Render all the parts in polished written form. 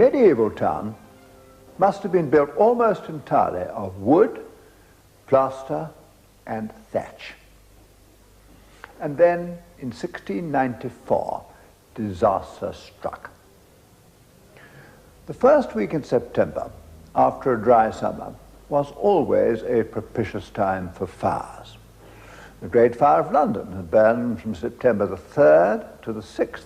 medieval town must have been built almost entirely of wood, plaster, and thatch. And then in 1694, disaster struck. The first week in September, after a dry summer, was always a propitious time for fires. The Great Fire of London had burned from September the 3rd to the 6th.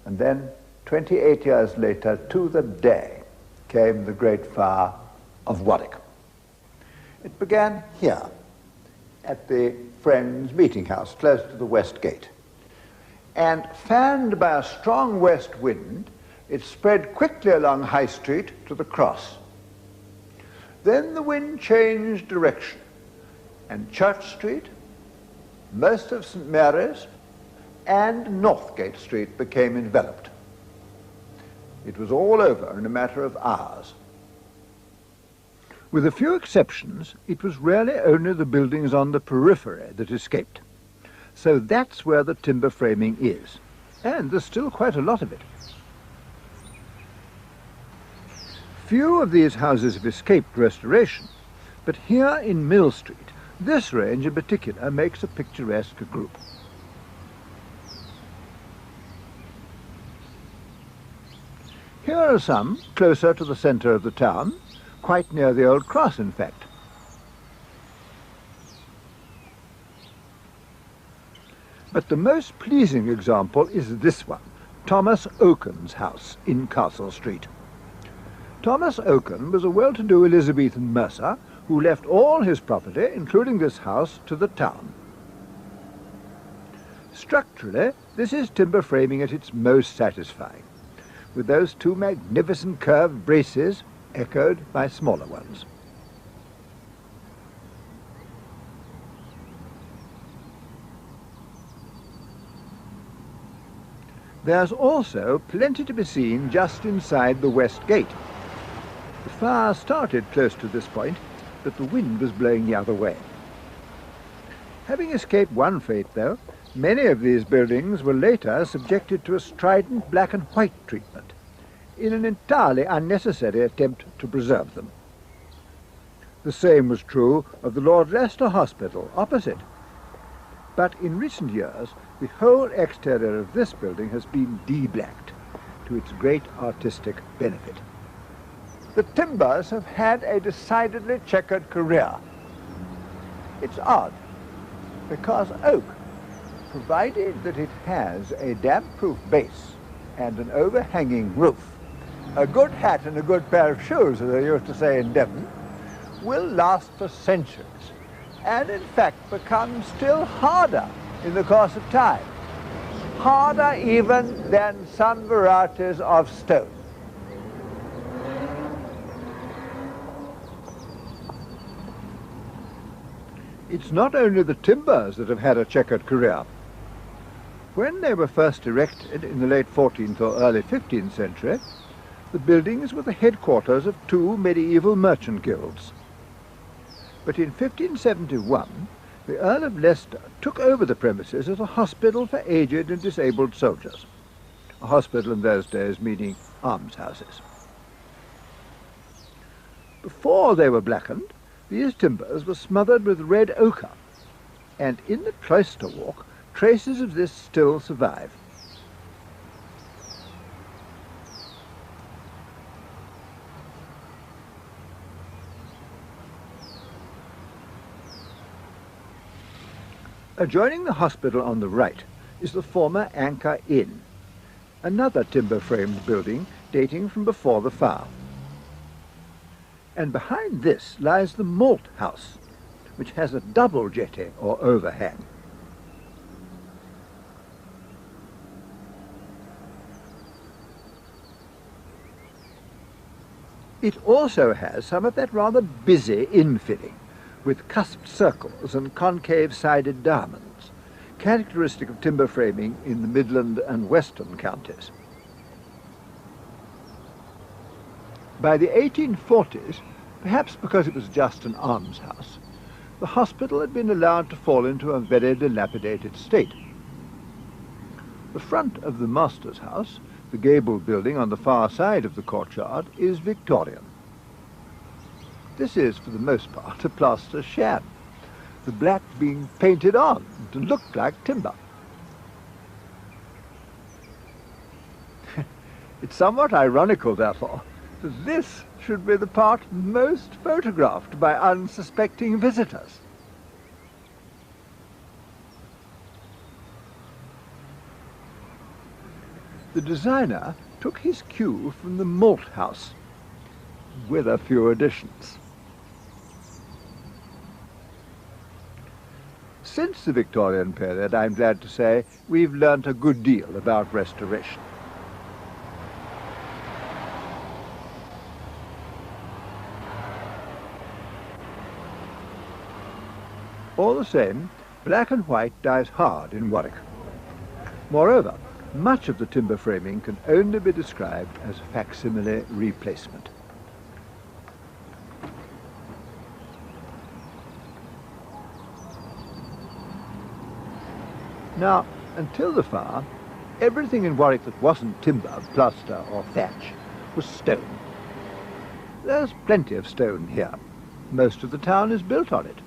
And then, 28 years later, to the day, came the Great Fire of Warwick. It began here, at the Friends Meeting House, close to the West Gate. And fanned by a strong west wind, it spread quickly along High Street to the Cross. Then the wind changed direction, and Church Street, most of St. Mary's, and Northgate Street became enveloped. It was all over in a matter of hours. With a few exceptions, it was really only the buildings on the periphery that escaped. So that's where the timber framing is, and there's still quite a lot of it. Few of these houses have escaped restoration, but here in Mill Street, this range in particular makes a picturesque group. Here are some closer to the centre of the town, quite near the old cross, in fact. But the most pleasing example is this one, Thomas Oaken's house in Castle Street. Thomas Oaken was a well-to-do Elizabethan mercer who left all his property, including this house, to the town. Structurally, this is timber framing at its most satisfying, with those two magnificent curved braces echoed by smaller ones. There's also plenty to be seen just inside the West Gate. The fire started close to this point, but the wind was blowing the other way. Having escaped one fate, though, many of these buildings were later subjected to a strident black and white treatment, in an entirely unnecessary attempt to preserve them. The same was true of the Lord Leicester Hospital opposite. But in recent years, the whole exterior of this building has been de-blacked, to its great artistic benefit. The timbers have had a decidedly checkered career. It's odd, because oak, provided that it has a damp-proof base and an overhanging roof, a good hat and a good pair of shoes, as they used to say in Devon, will last for centuries, and in fact become still harder in the course of time, harder even than some varieties of stone. It's not only the timbers that have had a checkered career. When they were first erected in the late 14th or early 15th century, the buildings were the headquarters of two medieval merchant guilds. But in 1571, the Earl of Leicester took over the premises as a hospital for aged and disabled soldiers. A hospital in those days meaning almshouses. Before they were blackened, these timbers were smothered with red ochre, and in the cloister walk, traces of this still survive. Adjoining the hospital on the right is the former Anchor Inn, another timber-framed building dating from before the fire. And behind this lies the Malt House, which has a double jetty or overhang. It also has some of that rather busy infilling, with cusped circles and concave-sided diamonds, characteristic of timber framing in the Midland and Western counties. By the 1840s, perhaps because it was just an almshouse, the hospital had been allowed to fall into a very dilapidated state. The front of the master's house The gable building on the far side of the courtyard is Victorian. This is, for the most part, a plaster sham, the black being painted on to look like timber. It's somewhat ironical, therefore, that this should be the part most photographed by unsuspecting visitors. The designer took his cue from the malt house, with a few additions. Since the Victorian period, I'm glad to say, we've learnt a good deal about restoration. All the same, black and white dies hard in Warwick. Moreover, much of the timber framing can only be described as facsimile replacement. Now, until the fire, everything in Warwick that wasn't timber, plaster or thatch was stone. There's plenty of stone here. Most of the town is built on it.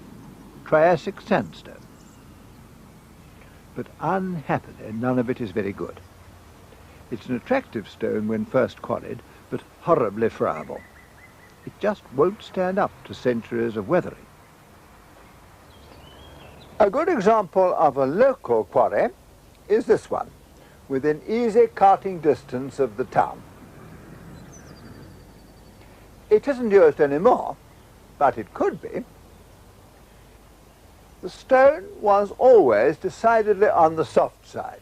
Triassic sandstone. But unhappily, none of it is very good. It's an attractive stone when first quarried, but horribly friable. It just won't stand up to centuries of weathering. A good example of a local quarry is this one, within easy carting distance of the town. It isn't used anymore, but it could be. The stone was always decidedly on the soft side.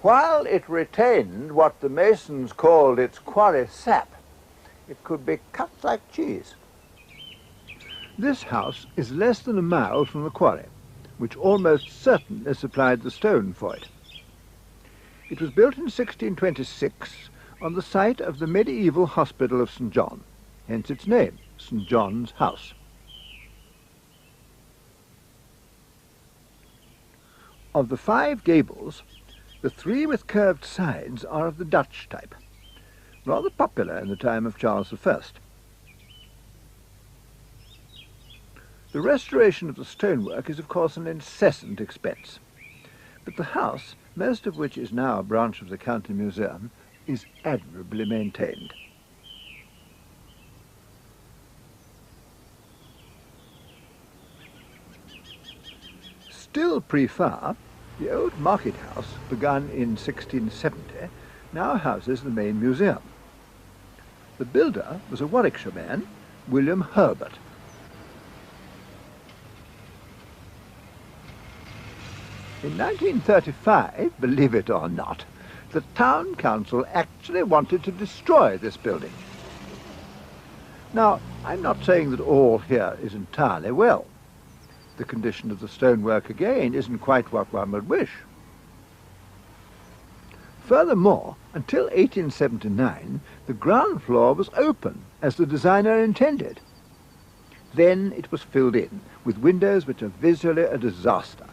While it retained what the masons called its quarry sap, it could be cut like cheese. This house is less than a mile from the quarry, which almost certainly supplied the stone for it. It was built in 1626 on the site of the medieval hospital of St. John, hence its name, St. John's House. Of the 5 gables, the 3 with curved sides are of the Dutch type, rather popular in the time of Charles I. The restoration of the stonework is, of course, an incessant expense, but the house, most of which is now a branch of the County Museum, is admirably maintained. Still pre-fire, the old market house, begun in 1670, now houses the main museum. The builder was a Warwickshire man, William Herbert. In 1935, believe it or not, the town council actually wanted to destroy this building. Now, I'm not saying that all here is entirely well. The condition of the stonework, again, isn't quite what one would wish. Furthermore, until 1879, the ground floor was open, as the designer intended. Then it was filled in, with windows which are visually a disaster.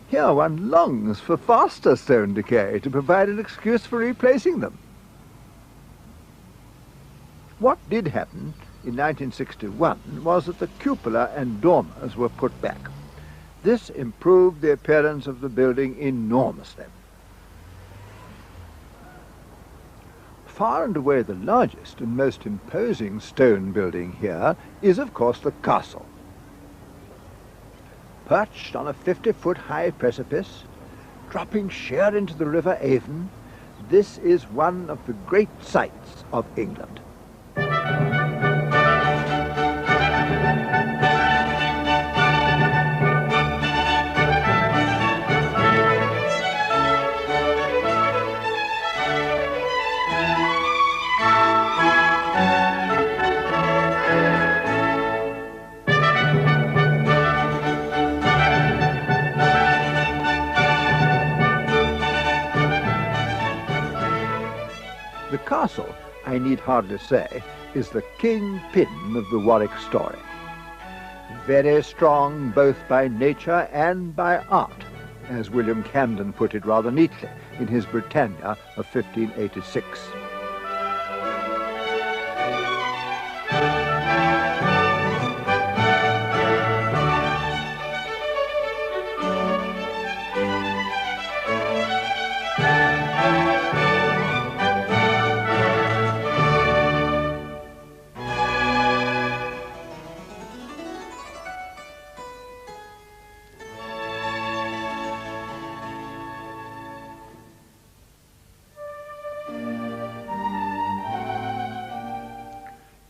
Here one longs for faster stone decay to provide an excuse for replacing them. What did happen in 1961 was that the cupola and dormers were put back. This improved the appearance of the building enormously. Far and away the largest and most imposing stone building here is, of course, the castle. Perched on a 50-foot high precipice, dropping sheer into the River Avon, this is one of the great sights of England. The castle, I need hardly say, is the kingpin of the Warwick story. Very strong both by nature and by art, as William Camden put it rather neatly in his Britannia of 1586.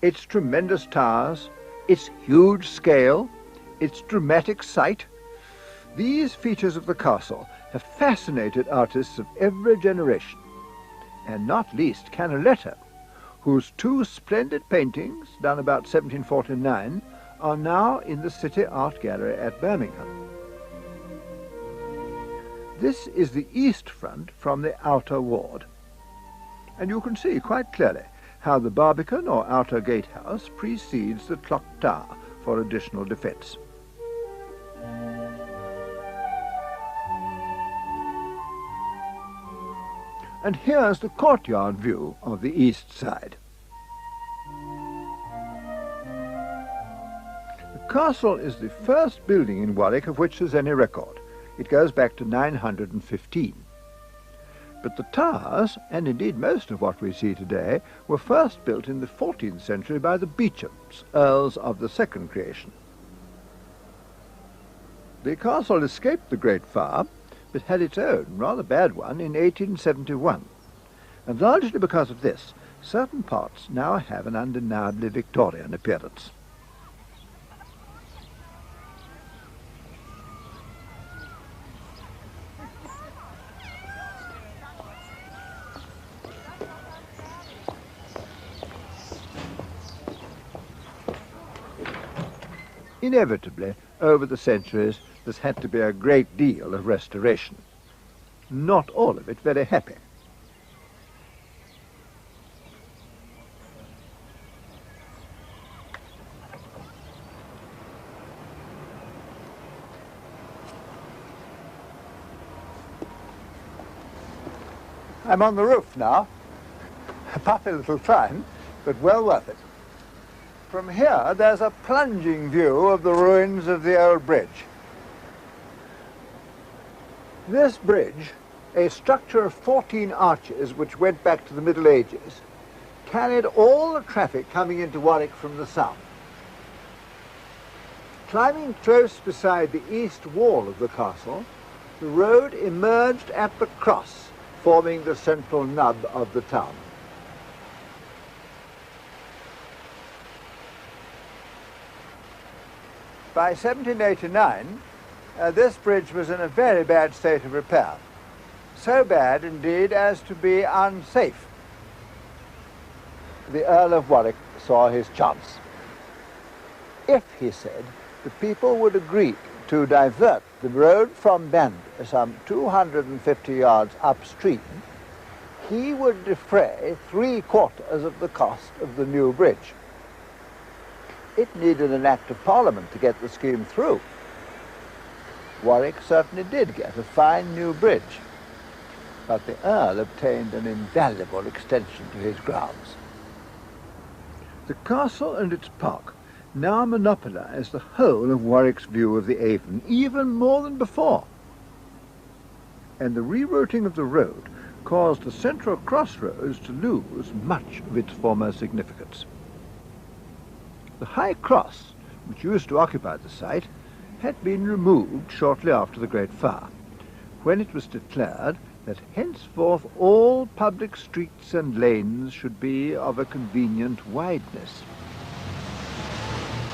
Its tremendous towers, its huge scale, its dramatic site, these features of the castle have fascinated artists of every generation, and not least Canaletto, whose two splendid paintings, done about 1749, are now in the City Art Gallery at Birmingham. This is the east front from the outer ward, and you can see quite clearly how the Barbican or outer gatehouse precedes the clock tower for additional defence. And here's the courtyard view of the east side. The castle is the first building in Warwick of which there's any record. It goes back to 915. But the towers, and indeed most of what we see today, were first built in the 14th century by the Beauchamps, earls of the second creation. The castle escaped the Great Fire, but had its own rather bad one in 1871. And largely because of this, certain parts now have an undeniably Victorian appearance. Inevitably, over the centuries, there's had to be a great deal of restoration. Not all of it very happy. I'm on the roof now. A puffy little climb, but well worth it. From here, there's a plunging view of the ruins of the old bridge. This bridge, a structure of 14 arches which went back to the Middle Ages, carried all the traffic coming into Warwick from the south. Climbing close beside the east wall of the castle, the road emerged at the cross, forming the central nub of the town. By 1789, this bridge was in a very bad state of repair. So bad, indeed, as to be unsafe. The Earl of Warwick saw his chance. If, he said, the people would agree to divert the road from Banbury some 250 yards upstream, he would defray 3/4 of the cost of the new bridge. It needed an Act of Parliament to get the scheme through. Warwick certainly did get a fine new bridge, but the Earl obtained an invaluable extension to his grounds. The castle and its park now monopolise the whole of Warwick's view of the Avon, even more than before. And the rerouting of the road caused the central crossroads to lose much of its former significance. The high cross, which used to occupy the site, had been removed shortly after the Great Fire, when it was declared that henceforth all public streets and lanes should be of a convenient wideness.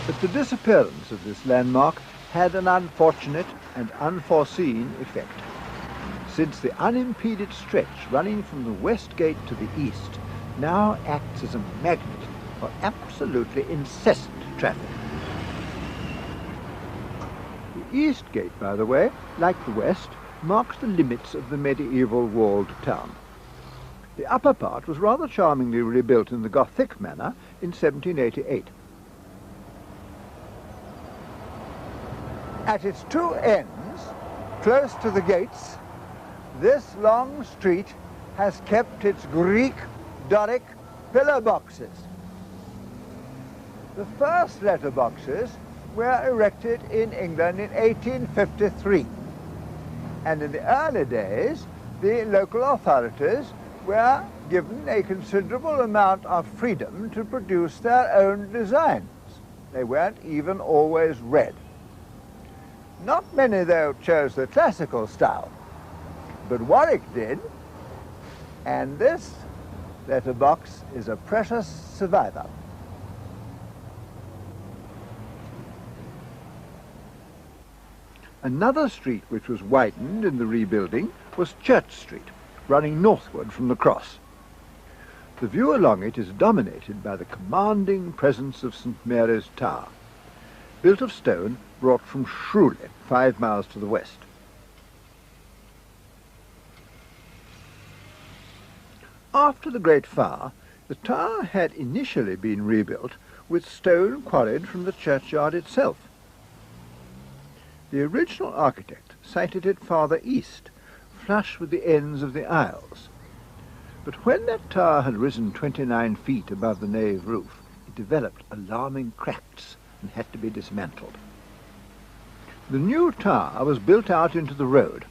But the disappearance of this landmark had an unfortunate and unforeseen effect, since the unimpeded stretch running from the west gate to the east now acts as a magnet for absolutely incessant traffic. The east gate, by the way, like the west, marks the limits of the medieval walled town. The upper part was rather charmingly rebuilt in the Gothic manner in 1788. At its two ends, close to the gates, this long street has kept its Greek Doric pillar boxes. The first letter boxes were erected in England in 1853. And in the early days, the local authorities were given a considerable amount of freedom to produce their own designs. They weren't even always red. Not many, though, chose the classical style, but Warwick did, and this letterbox is a precious survivor. Another street which was widened in the rebuilding was Church Street, running northward from the cross. The view along it is dominated by the commanding presence of St. Mary's Tower, built of stone brought from Warwick, 5 miles to the west. After the Great Fire, the tower had initially been rebuilt with stone quarried from the churchyard itself. The original architect sited it farther east, flush with the ends of the aisles. But when that tower had risen 29 feet above the nave roof, it developed alarming cracks and had to be dismantled. The new tower was built out into the road,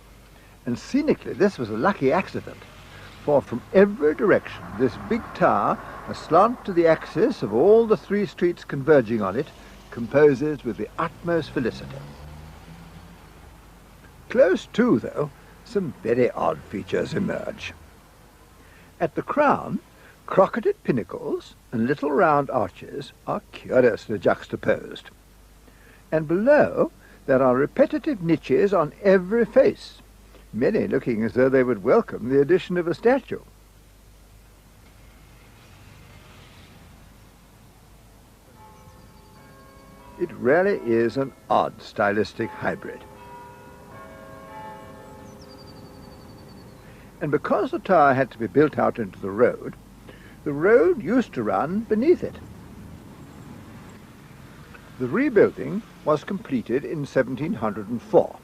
and scenically this was a lucky accident, for from every direction this big tower, aslant to the axis of all the 3 streets converging on it, composes with the utmost felicity. Close to, though, some very odd features emerge. At the crown, crocketed pinnacles and little round arches are curiously juxtaposed. And below, there are repetitive niches on every face, many looking as though they would welcome the addition of a statue. It really is an odd stylistic hybrid. And because the tower had to be built out into the road used to run beneath it. The rebuilding was completed in 1704.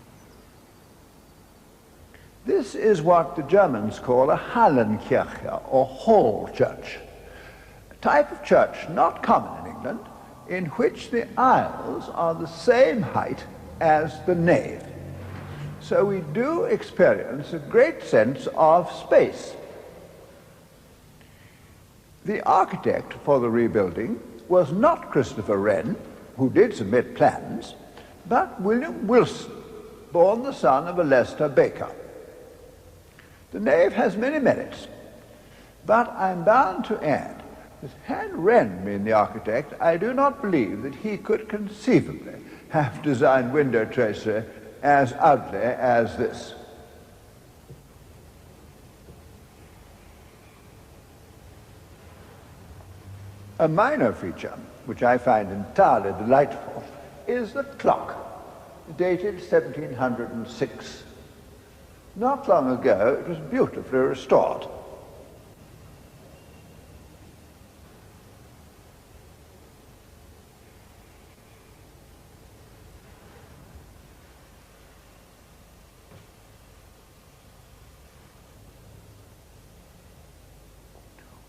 This is what the Germans call a Hallenkirche, or hall church, a type of church not common in England, in which the aisles are the same height as the nave. So we do experience a great sense of space. The architect for the rebuilding was not Christopher Wren, who did submit plans, but William Wilson, born the son of a Leicester baker. The nave has many merits, but I'm bound to add that had Wren been the architect, I do not believe that he could conceivably have designed window tracery as ugly as this. A minor feature, which I find entirely delightful, is the clock, dated 1706. Not long ago, it was beautifully restored.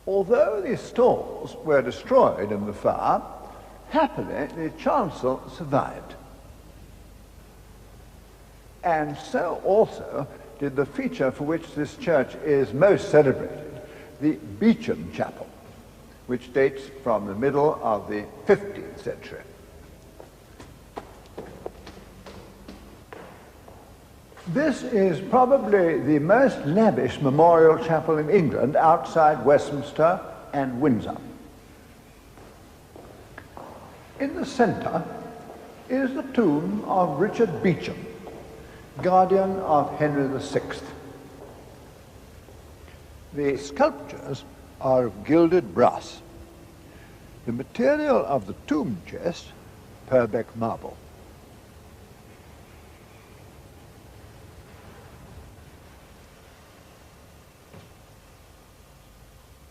Although the stalls were destroyed in the fire, happily the chancel survived. And so also did the feature for which this church is most celebrated, the Beauchamp Chapel, which dates from the middle of the 15th century. This is probably the most lavish memorial chapel in England outside Westminster and Windsor. In the centre is the tomb of Richard Beauchamp, guardian of Henry VI. The sculptures are of gilded brass. The material of the tomb chest, Purbeck marble.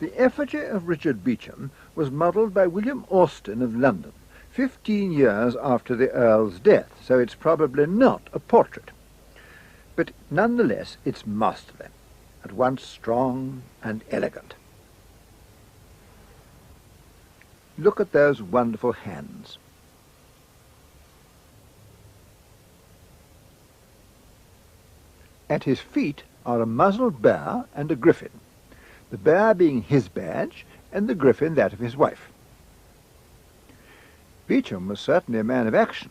The effigy of Richard Beauchamp was modelled by William Austin of London, 15 years after the Earl's death, so it's probably not a portrait. but nonetheless it's masterly, at once strong and elegant. Look at those wonderful hands. At his feet are a muzzled bear and a griffin, the bear being his badge and the griffin that of his wife. Beauchamp was certainly a man of action.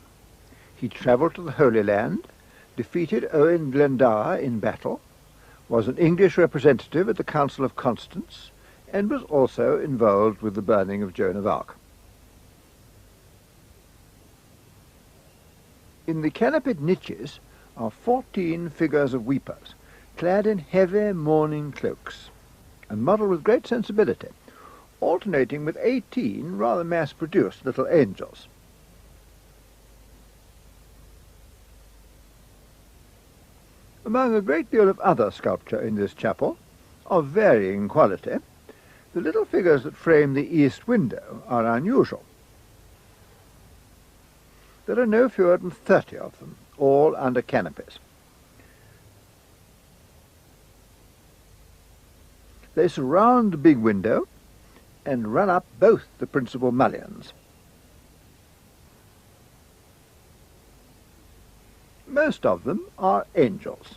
He travelled to the Holy Land, defeated Owen Glendower in battle, was an English representative at the Council of Constance, and was also involved with the burning of Joan of Arc. In the canopied niches are 14 figures of weepers, clad in heavy mourning cloaks, and modelled with great sensibility, alternating with 18 rather mass-produced little angels. Among a great deal of other sculpture in this chapel, of varying quality, the little figures that frame the east window are unusual. There are no fewer than 30 of them, all under canopies. They surround the big window and run up both the principal mullions. Most of them are angels,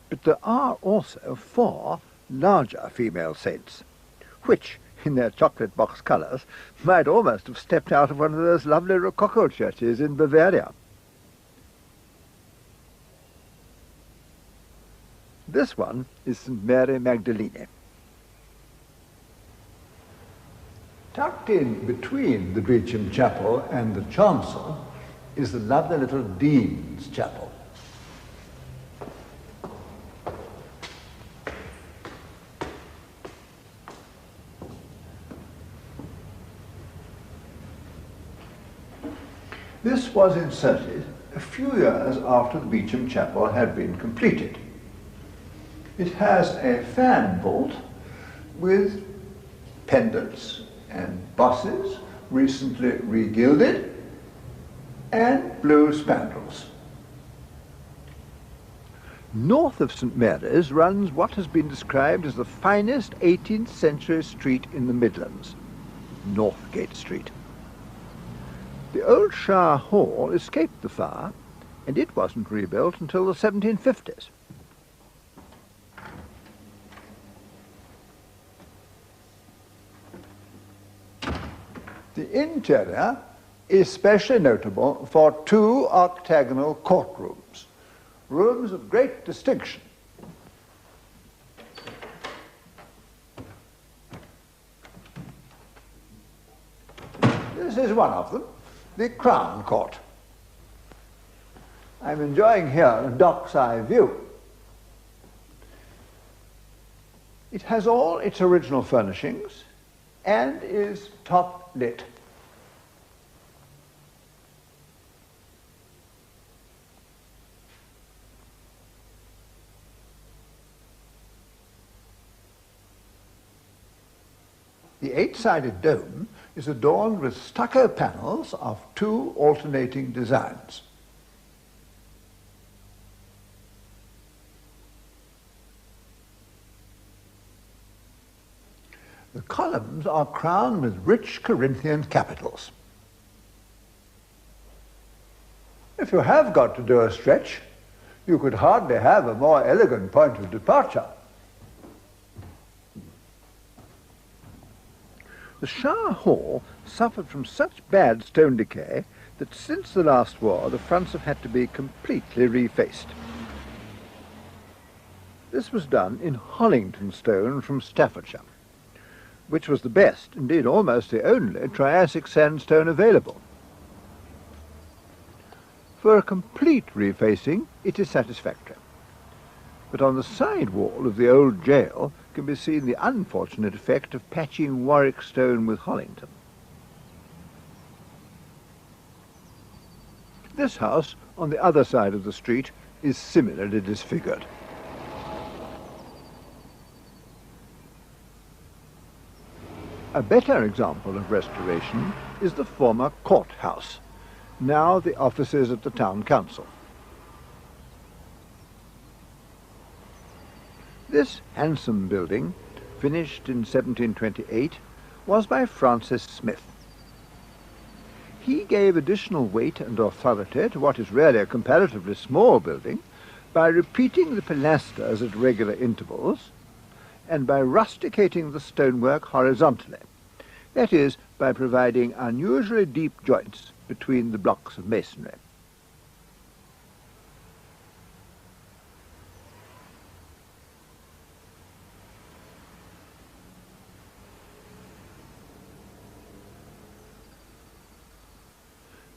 but there are also 4 larger female saints, which, in their chocolate box colours, might almost have stepped out of one of those lovely Rococo churches in Bavaria. This one is St. Mary Magdalene. Tucked in between the Beauchamp Chapel and the chancel is the lovely little Dean's Chapel. This was inserted a few years after the Beauchamp Chapel had been completed. It has a fan vault with pendants and bosses recently regilded and blue spandrels. North of St. Mary's runs what has been described as the finest 18th century street in the Midlands, Northgate Street. The old Shire Hall escaped the fire, and it wasn't rebuilt until the 1750s. The interior is especially notable for 2 octagonal courtrooms, rooms of great distinction. This is one of them, the Crown Court. I'm enjoying here a dock's eye view. It has all its original furnishings and is top lit. The 8-sided dome is adorned with stucco panels of 2 alternating designs. The columns are crowned with rich Corinthian capitals. If you have got to do a stretch, you could hardly have a more elegant point of departure. The Shire Hall suffered from such bad stone decay that since the last war the fronts have had to be completely refaced. This was done in Hollington stone from Staffordshire, which was the best, indeed almost the only, Triassic sandstone available. For a complete refacing, it is satisfactory. But on the side wall of the old jail can be seen the unfortunate effect of patching Warwick stone with Hollington. This house, on the other side of the street, is similarly disfigured. A better example of restoration is the former courthouse, now the offices of the town council. This handsome building, finished in 1728, was by Francis Smith. He gave additional weight and authority to what is really a comparatively small building by repeating the pilasters at regular intervals and by rusticating the stonework horizontally, that is, by providing unusually deep joints between the blocks of masonry.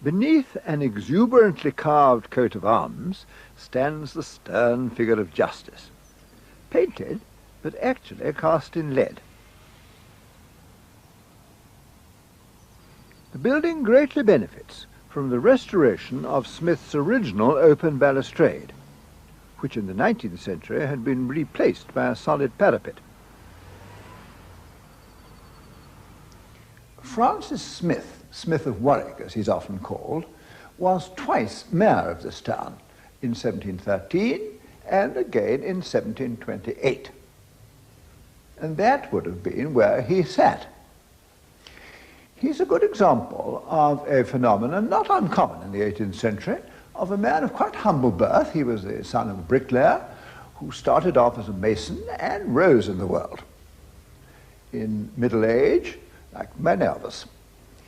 Beneath an exuberantly carved coat of arms stands the stern figure of Justice, painted but actually cast in lead. The building greatly benefits from the restoration of Smith's original open balustrade, which in the 19th century had been replaced by a solid parapet. Francis Smith, Smith of Warwick, as he's often called, was twice mayor of this town, in 1713 and again in 1728. And that would have been where he sat. He's a good example of a phenomenon not uncommon in the 18th century, of a man of quite humble birth. He was the son of a bricklayer who started off as a mason and rose in the world. In middle age, like many of us,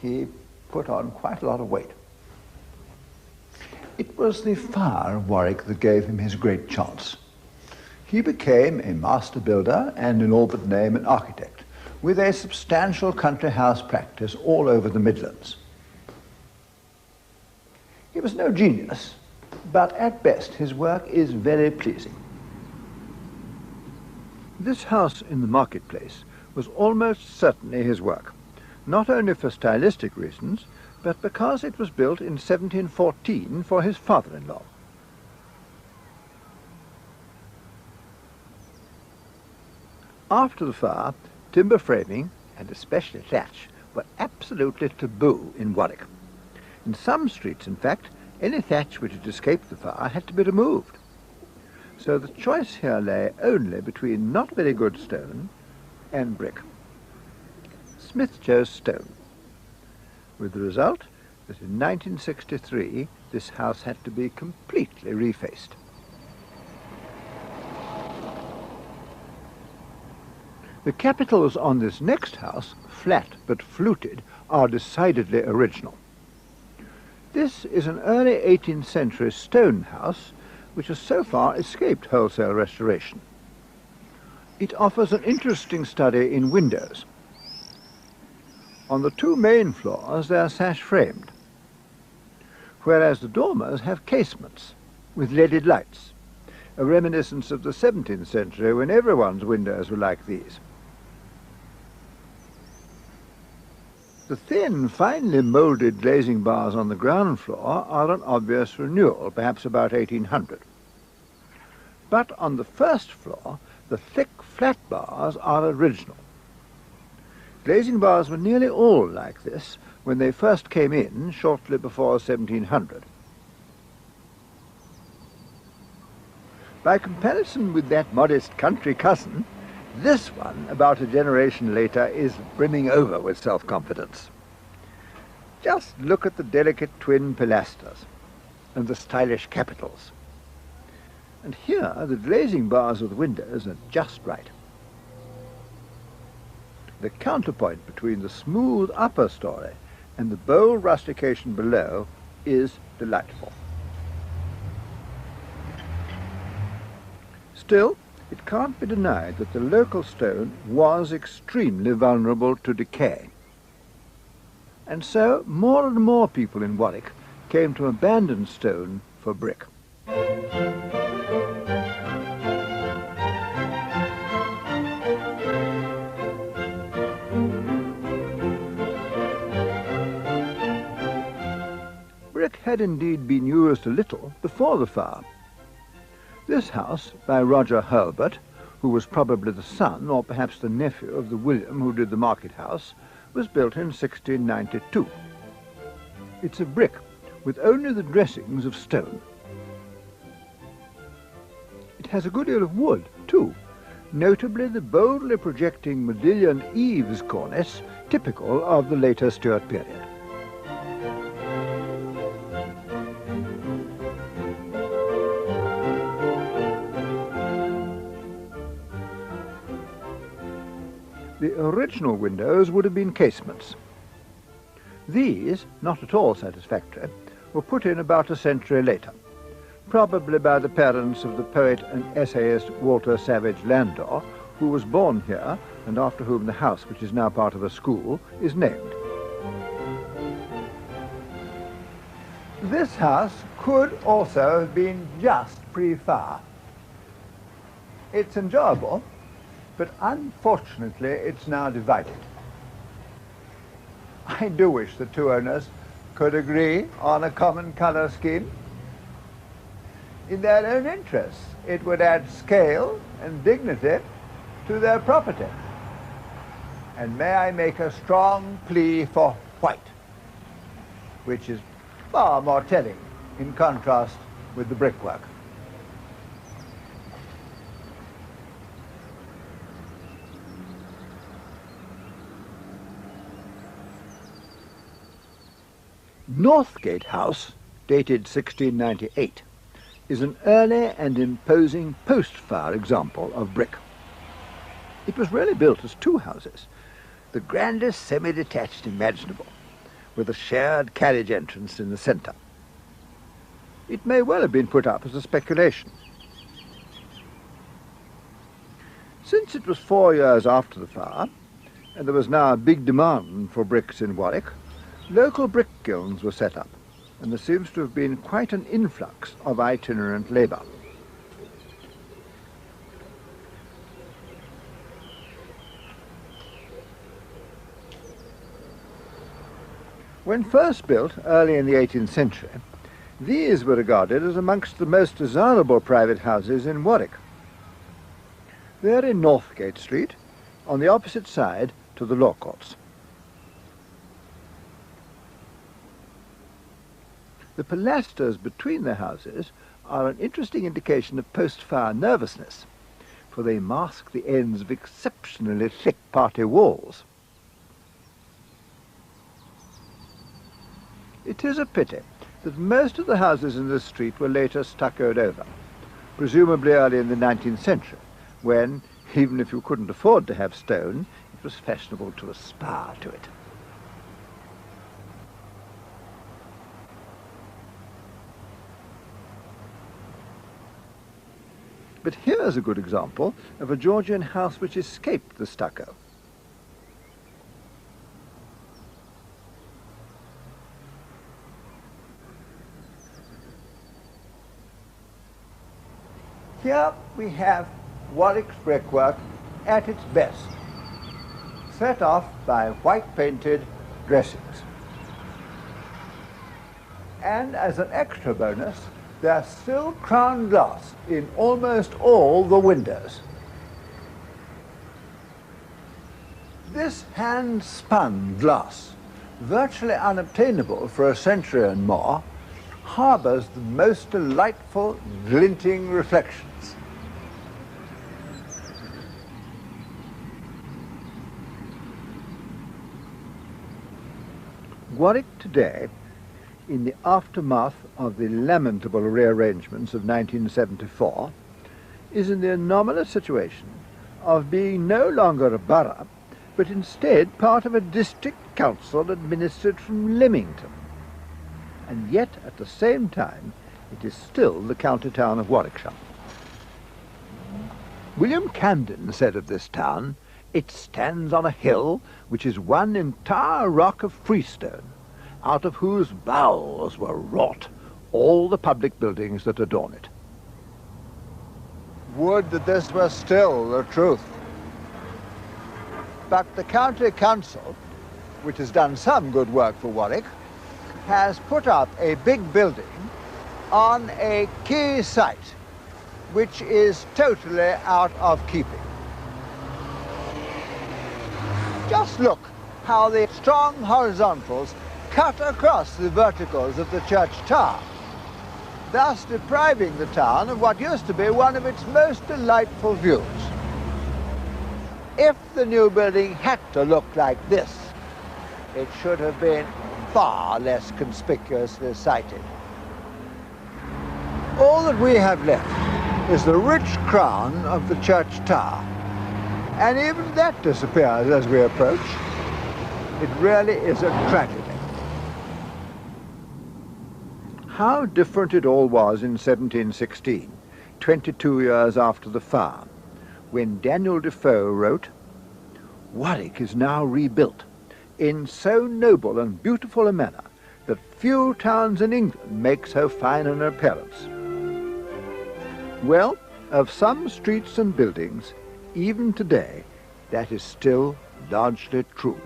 he put on quite a lot of weight. It was the fire of Warwick that gave him his great chance. He became a master builder and in all but name an architect, with a substantial country house practice all over the Midlands. He was no genius, but at best his work is very pleasing. This house in the marketplace was almost certainly his work, not only for stylistic reasons, but because it was built in 1714 for his father-in-law. After the fire, timber framing, and especially thatch, were absolutely taboo in Warwick. In some streets, in fact, any thatch which had escaped the fire had to be removed. So the choice here lay only between not very good stone and brick. Smith chose stone, with the result that in 1963 this house had to be completely refaced. The capitals on this next house, flat but fluted, are decidedly original. This is an early 18th century stone house which has so far escaped wholesale restoration. It offers an interesting study in windows. On the two main floors they are sash-framed, whereas the dormers have casements with leaded lights, a reminiscence of the 17th century when everyone's windows were like these. The thin, finely moulded glazing bars on the ground floor are an obvious renewal, perhaps about 1800. But on the first floor, the thick, flat bars are original. Glazing bars were nearly all like this when they first came in shortly before 1700. By comparison with that modest country cousin, this one, about a generation later, is brimming over with self-confidence. Just look at the delicate twin pilasters and the stylish capitals. And here the glazing bars of the windows are just right. The counterpoint between the smooth upper story and the bold rustication below is delightful. Still, it can't be denied that the local stone was extremely vulnerable to decay. And so more and more people in Warwick came to abandon stone for brick. Brick had indeed been used a little before the fire. This house, by Roger Hurlbut, who was probably the son or perhaps the nephew of the William who did the market house, was built in 1692. It's of brick, with only the dressings of stone. It has a good deal of wood, too, notably the boldly projecting modillioned eaves cornice, typical of the later Stuart period. The original windows would have been casements. These, not at all satisfactory, were put in about a century later, probably by the parents of the poet and essayist Walter Savage Landor, who was born here and after whom the house, which is now part of a school, is named. This house could also have been just pre-fire. It's enjoyable, but unfortunately it's now divided. I do wish the two owners could agree on a common colour scheme. In their own interests, it would add scale and dignity to their property. And may I make a strong plea for white, which is far more telling in contrast with the brickwork. Northgate House, dated 1698, is an early and imposing post-fire example of brick. It was really built as two houses, the grandest semi-detached imaginable, with a shared carriage entrance in the centre. It may well have been put up as a speculation. Since it was 4 years after the fire, and there was now a big demand for bricks in Warwick, local brick kilns were set up, and there seems to have been quite an influx of itinerant labour. When first built early in the 18th century, these were regarded as amongst the most desirable private houses in Warwick. They are in Northgate Street, on the opposite side to the law courts. The pilasters between the houses are an interesting indication of post-fire nervousness, for they mask the ends of exceptionally thick party walls. It is a pity that most of the houses in this street were later stuccoed over, presumably early in the 19th century, when, even if you couldn't afford to have stone, it was fashionable to aspire to it. But here's a good example of a Georgian house which escaped the stucco. Here we have Warwick's brickwork at its best, set off by white-painted dressings. And as an extra bonus, there's still crown glass in almost all the windows. This hand-spun glass, virtually unobtainable for a century and more, harbours the most delightful, glinting reflections. Warwick today, in the aftermath of the lamentable rearrangements of 1974, is in the anomalous situation of being no longer a borough, but instead part of a district council administered from Leamington. And yet, at the same time, it is still the county town of Warwickshire. William Camden said of this town, "It stands on a hill which is one entire rock of freestone, out of whose bowels were wrought all the public buildings that adorn it." Would that this were still the truth. But the county council, which has done some good work for Warwick, has put up a big building on a key site which is totally out of keeping. Just look how the strong horizontals cut across the verticals of the church tower, thus depriving the town of what used to be one of its most delightful views. If the new building had to look like this, it should have been far less conspicuously sited. All that we have left is the rich crown of the church tower, and even that disappears as we approach. It really is a tragedy. How different it all was in 1716, 22 years after the fire, when Daniel Defoe wrote, "Warwick is now rebuilt in so noble and beautiful a manner that few towns in England make so fine an appearance." Well, of some streets and buildings, even today, that is still largely true.